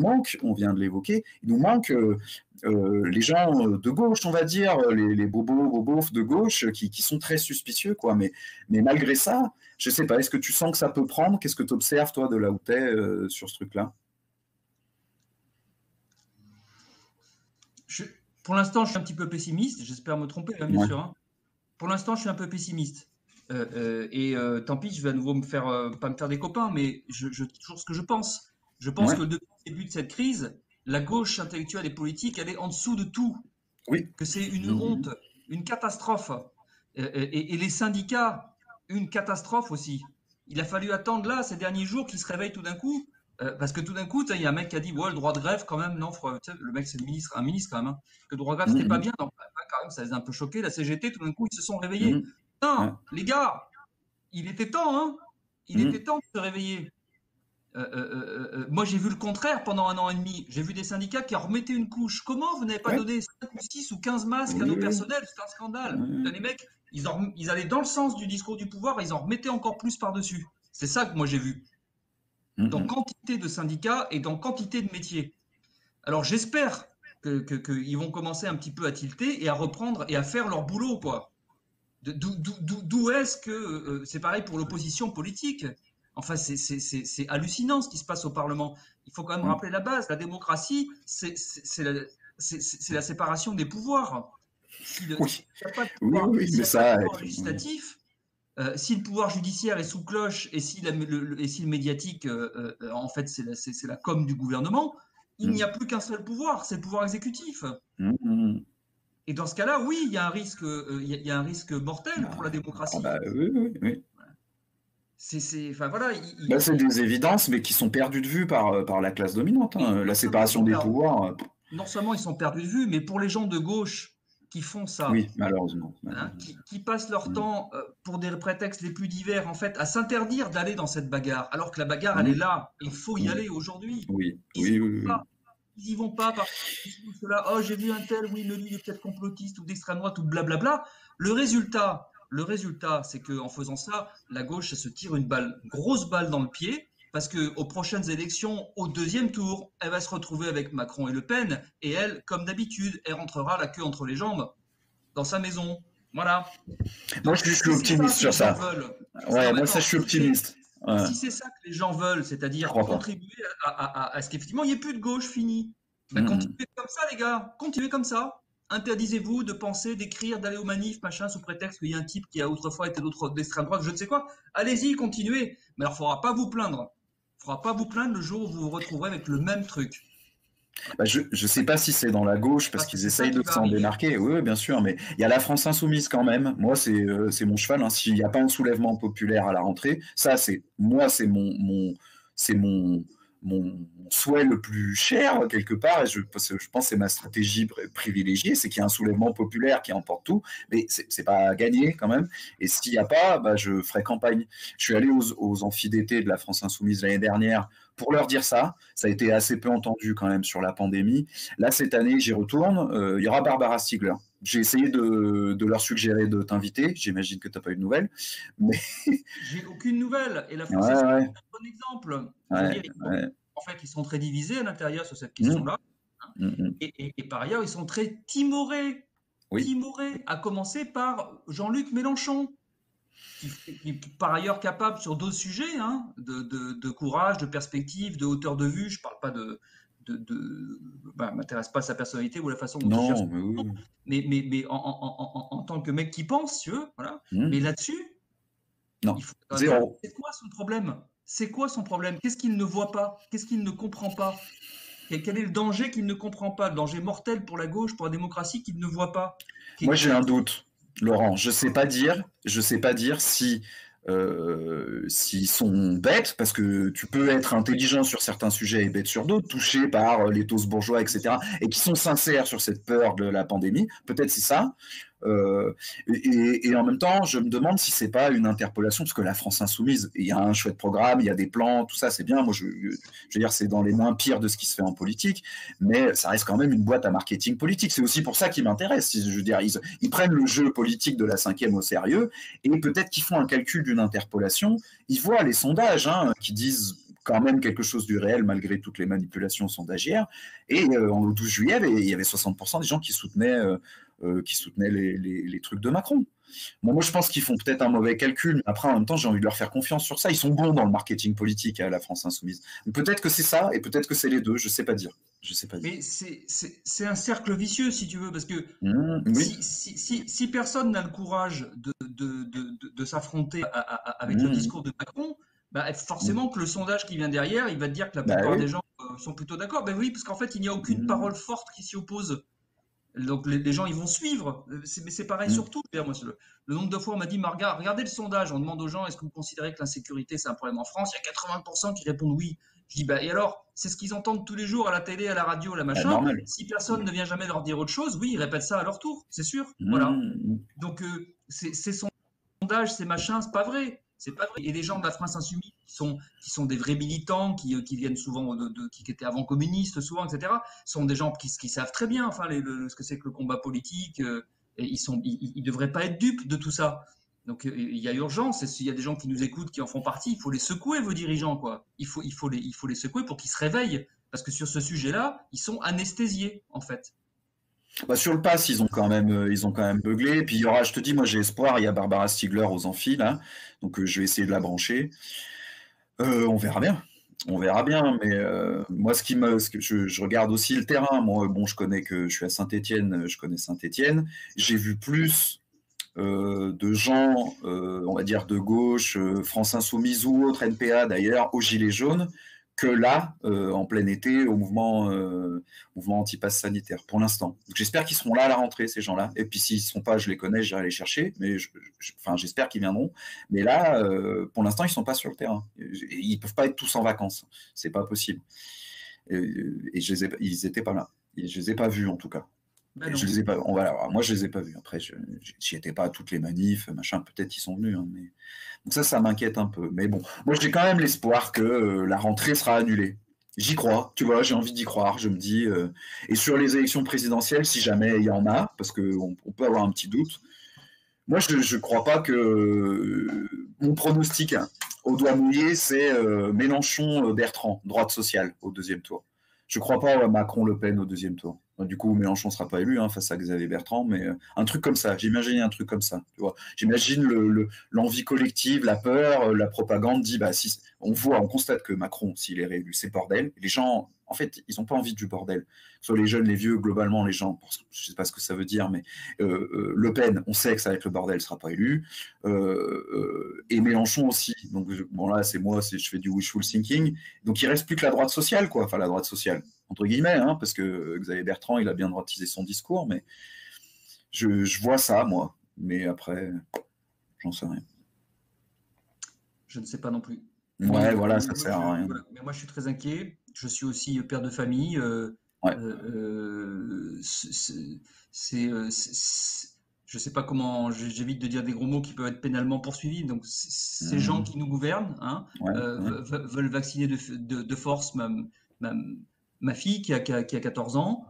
manque, on vient de l'évoquer, il nous manque les gens de gauche, on va dire, les bobos de gauche qui sont très suspicieux, quoi. Mais malgré ça, je sais pas, est-ce que tu sens que ça peut prendre? Qu'est-ce que tu observes, toi, de là où tu es sur ce truc-là? Pour l'instant, je suis un petit peu pessimiste, j'espère me tromper, hein, bien sûr. Hein. Pour l'instant, je suis un peu pessimiste. Tant pis, je vais à nouveau pas me faire des copains, mais toujours ce que je pense. Je pense que depuis le début de cette crise, la gauche intellectuelle et politique, elle est en dessous de tout. Oui. Que c'est une honte, une catastrophe. Et les syndicats, une catastrophe aussi. Il a fallu attendre là, ces derniers jours, qu'ils se réveillent tout d'un coup. Parce que tout d'un coup, il y a un mec qui a dit ouais, le droit de grève, quand même, non, le mec, c'est un ministre quand même, hein, que le droit de grève, c'était pas bien. Donc, quand même, ça les a un peu choqués. La CGT, tout d'un coup, ils se sont réveillés. Non, les gars, il était temps, hein. Il était temps de se réveiller. Moi, j'ai vu le contraire pendant 1 an et demi. J'ai vu des syndicats qui en remettaient une couche. Comment vous n'avez pas donné 5 ou 6 ou 15 masques à nos personnels? C'est un scandale. Les mecs, ils allaient dans le sens du discours du pouvoir et ils en remettaient encore plus par-dessus. C'est ça que moi j'ai vu. Dans quantité de syndicats et dans quantité de métiers. Alors j'espère qu'ils vont commencer un petit peu à tilter et à reprendre et à faire leur boulot, quoi. D'où est-ce que c'est pareil pour l'opposition politique? Enfin, c'est hallucinant ce qui se passe au Parlement. Il faut quand même rappeler la base. La démocratie, c'est la séparation des pouvoirs. S'il n'y a pas de pouvoir, législatif, si le pouvoir judiciaire est sous cloche et si le médiatique, en fait, c'est la com du gouvernement, il n'y a plus qu'un seul pouvoir, c'est le pouvoir exécutif. Et dans ce cas-là, oui, il y a un risque mortel pour la démocratie. Oui. Enfin, voilà, c'est des évidences, mais qui sont perdues de vue par la classe dominante. Hein. La séparation des pouvoirs. Non seulement ils sont perdus de vue, mais pour les gens de gauche qui font ça, oui, malheureusement, hein, qui passent leur temps pour des prétextes les plus divers, en fait, à s'interdire d'aller dans cette bagarre, alors que la bagarre, elle est là. Il faut y aller aujourd'hui. Ils y vont pas parce que là, oh, j'ai vu un tel, oui, mais lui, il est peut-être complotiste ou d'extrême droite ou blablabla. Le résultat, c'est qu'en faisant ça, la gauche, elle se tire une grosse balle dans le pied, parce qu'aux prochaines élections, au 2e tour, elle va se retrouver avec Macron et Le Pen, et elle, comme d'habitude, elle rentrera la queue entre les jambes dans sa maison. Voilà. Moi, je suis optimiste sur ça. Ouais, moi, ça, je suis optimiste. Si c'est ça que les gens veulent, c'est-à-dire contribuer à ce qu'effectivement il n'y ait plus de gauche finie, continuez comme ça, les gars, continuez comme ça. Interdisez-vous de penser, d'écrire, d'aller aux manifs, machin, sous prétexte qu'il y a un type qui a autrefois été d'extrême droite, je ne sais quoi. Allez-y, continuez. Mais alors, il ne faudra pas vous plaindre. Il ne faudra pas vous plaindre le jour où vous vous retrouverez avec le même truc. Je ne sais pas si c'est dans la gauche parce qu'ils essayent de s'en démarquer, oui, bien sûr, mais il y a la France insoumise quand même. Moi, c'est mon cheval. Hein. S'il n'y a pas un soulèvement populaire à la rentrée, ça, c'est mon souhait le plus cher quelque part. Et je pense que c'est ma stratégie privilégiée, c'est qu'il y a un soulèvement populaire qui emporte tout, mais c'est pas gagné quand même. Et s'il n'y a pas, je ferai campagne. Je suis allé aux amphis d'été de la France insoumise l'année dernière pour leur dire ça. Ça a été assez peu entendu quand même sur la pandémie. Là, cette année, j'y retourne. Il y aura Barbara Stiegler. J'ai essayé de leur suggérer de t'inviter. J'imagine que tu n'as pas eu de nouvelles. Mais... J'ai aucune nouvelle. Et la France est un bon exemple. En fait, ils sont très divisés à l'intérieur sur cette question-là. Et par ailleurs, ils sont très timorés. Timorés, à commencer par Jean-Luc Mélenchon. Qui est par ailleurs capable sur d'autres sujets, hein, de courage, de perspective, de hauteur de vue. Je ne parle pas m'intéresse pas à sa personnalité ou la façon dont il cherche. Mais en tant que mec qui pense, tu veux, voilà. Mais là-dessus, zéro. C'est quoi son problème? C'est quoi son problème? Qu'est-ce qu'il ne voit pas? Qu'est-ce qu'il ne comprend pas? Quel est le danger qu'il ne comprend pas? Le danger mortel pour la gauche, pour la démocratie qu'il ne voit pas? Moi, j'ai un doute. Laurent, je sais pas dire si s'ils sont bêtes, parce que tu peux être intelligent sur certains sujets et bête sur d'autres, touché par l'éthos bourgeois, etc., et qui sont sincères sur cette peur de la pandémie. Peut-être c'est ça. Et en même temps, je me demande si c'est pas une interpellation, parce que la France insoumise, il y a un chouette programme, il y a des plans, tout ça, c'est bien. Moi, je veux dire, c'est dans les moins pires de ce qui se fait en politique, mais ça reste quand même une boîte à marketing politique. C'est aussi pour ça qu'ils m'intéressent. Je veux dire, ils prennent le jeu politique de la 5e au sérieux, et peut-être qu'ils font un calcul d'une interpellation. Ils voient les sondages qui disent quand même quelque chose du réel malgré toutes les manipulations sondagières. Et au 12 juillet, il y avait 60% des gens qui soutenaient les trucs de Macron. Bon, moi, je pense qu'ils font peut-être un mauvais calcul, mais après, en même temps, j'ai envie de leur faire confiance sur ça. Ils sont bons dans le marketing politique à la France Insoumise. Peut-être que c'est ça, et peut-être que c'est les deux. Je sais pas dire. Je sais pas dire. Mais c'est un cercle vicieux, si tu veux, parce que Oui. si personne n'a le courage de s'affronter avec le Mmh. discours de Macron, bah, Mmh. forcément que le sondage qui vient derrière, il va te dire que la Bah plupart oui. des gens sont plutôt d'accord. Ben oui, parce qu'en fait, il n'y a aucune Mmh. parole forte qui s'y oppose. Donc les gens, ils vont suivre. Mais c'est pareil Mmh. sur tout. Moi, le nombre de fois, on m'a dit, regardez le sondage. On demande aux gens, est-ce que vous considérez que l'insécurité, c'est un problème en France? Il y a 80% qui répondent oui. Je dis, bah, et alors, c'est ce qu'ils entendent tous les jours à la télé, à la radio, la Bah, machin. normal. Si personne ne vient jamais leur dire autre chose, oui, ils répètent ça à leur tour, c'est sûr. Voilà. Mmh. Donc, ces sondages, ces machins, c'est pas vrai. C'est pas vrai. Et les gens de la France Insoumise qui sont des vrais militants, qui viennent souvent, qui étaient avant communistes, souvent, etc., sont des gens qui savent très bien enfin, ce que c'est que le combat politique. Et ils devraient pas être dupes de tout ça. Donc il y a urgence. Et s'il y a des gens qui nous écoutent, qui en font partie, il faut les secouer, vos dirigeants, quoi. Il faut les secouer pour qu'ils se réveillent. Parce que sur ce sujet-là, ils sont anesthésiés, en fait. Bah, sur le pass, ils ont quand même beuglé. Et puis il y aura, je te dis, moi j'ai espoir. Il y a Barbara Stiegler aux amphis là, donc je vais essayer de la brancher. On verra bien. On verra bien, mais moi, ce que je regarde aussi le terrain. Moi, bon, je suis à Saint-Étienne, je connais Saint-Étienne. J'ai vu plus de gens, on va dire de gauche, France Insoumise ou autre, NPA d'ailleurs, aux Gilets jaunes, que là, en plein été, au mouvement anti-pass sanitaire, pour l'instant. Donc j'espère qu'ils seront là à la rentrée, ces gens-là. Et puis s'ils ne sont pas, je les connais, j'irai les chercher, mais enfin, j'espère qu'ils viendront. Mais là, pour l'instant, ils ne sont pas sur le terrain. Ils ne peuvent pas être tous en vacances. C'est pas possible. Et ils n'étaient pas là. Et je les ai pas vus, en tout cas. Ben Je non. les ai pas. Moi, je les ai pas vus. Après, j'y étais pas à toutes les manifs, machin. Peut-être ils sont venus, hein, mais donc ça m'inquiète un peu. Mais bon, moi, j'ai quand même l'espoir que la rentrée sera annulée. J'y crois, tu vois, j'ai envie d'y croire. Je me dis. Et sur les élections présidentielles, si jamais il y en a, parce qu'on peut avoir un petit doute. Moi, je crois pas que mon pronostic au doigt mouillé, c'est Mélenchon-Bertrand, droite sociale, au deuxième tour. Je crois pas à Macron-Le Pen au deuxième tour. Du coup, Mélenchon ne sera pas élu face à Xavier Bertrand, mais un truc comme ça. J'imagine un truc comme ça. Tu vois. J'imagine l'envie collective, la peur, la propagande dit bah si on constate que Macron, s'il est réélu, c'est bordel. Les gens, en fait, ils n'ont pas envie du bordel. Soit les jeunes, les vieux, globalement, les gens, je sais pas ce que ça veut dire, mais Le Pen, on sait que ça va être le bordel, ne sera pas élu. Et Mélenchon aussi. Donc bon là, c'est moi, je fais du wishful thinking. Donc il reste plus que la droite sociale, quoi. Enfin la droite sociale entre guillemets, parce que Xavier Bertrand, il a bien droitisé son discours, mais je vois ça, moi. Mais après, j'en sais rien. Je ne sais pas non plus. Ouais, voilà, ça sert à rien. Voilà. Mais moi, je suis très inquiet. Je suis aussi père de famille. Ouais. Je ne sais pas comment, j'évite de dire des gros mots qui peuvent être pénalement poursuivis. Donc, ces gens qui nous gouvernent Ouais. veulent vacciner de force ma fille qui a 14 ans.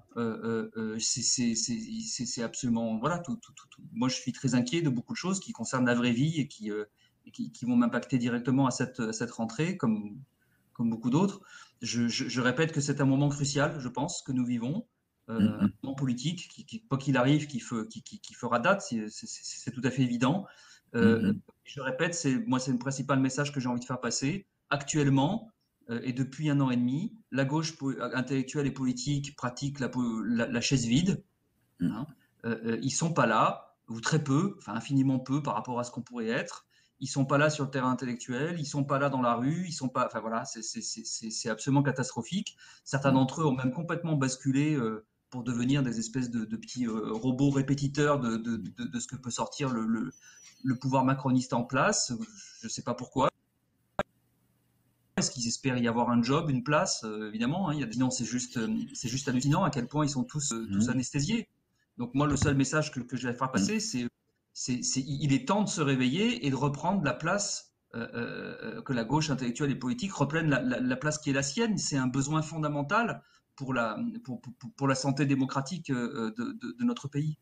C'est absolument. Voilà, tout. Moi, je suis très inquiet de beaucoup de choses qui concernent la vraie vie et qui vont m'impacter directement à cette rentrée, comme beaucoup d'autres. Je répète que c'est un moment crucial, je pense, que nous vivons. Un moment politique qui, quoi qu'il arrive, qui fera date, c'est tout à fait évident. Je répète, c'est le principal message que j'ai envie de faire passer. Actuellement, et depuis 1 an et demi, la gauche intellectuelle et politique pratique la chaise vide. Hein. Ils sont pas là, ou très peu, enfin infiniment peu par rapport à ce qu'on pourrait être. Ils sont pas là sur le terrain intellectuel, ils sont pas là dans la rue, ils sont pas. Enfin voilà, c'est absolument catastrophique. Certains d'entre eux ont même complètement basculé pour devenir des espèces de petits robots répétiteurs de ce que peut sortir le pouvoir macroniste en place. Je ne sais pas pourquoi. Est-ce qu'ils espèrent y avoir un job, une place? Évidemment, hein, non, c'est juste hallucinant à quel point ils sont tous anesthésiés. Donc moi, le seul message que je vais faire passer, il est temps de se réveiller et de reprendre la place que la gauche intellectuelle et politique reprenne la place qui est la sienne. C'est un besoin fondamental pour la santé démocratique de notre pays.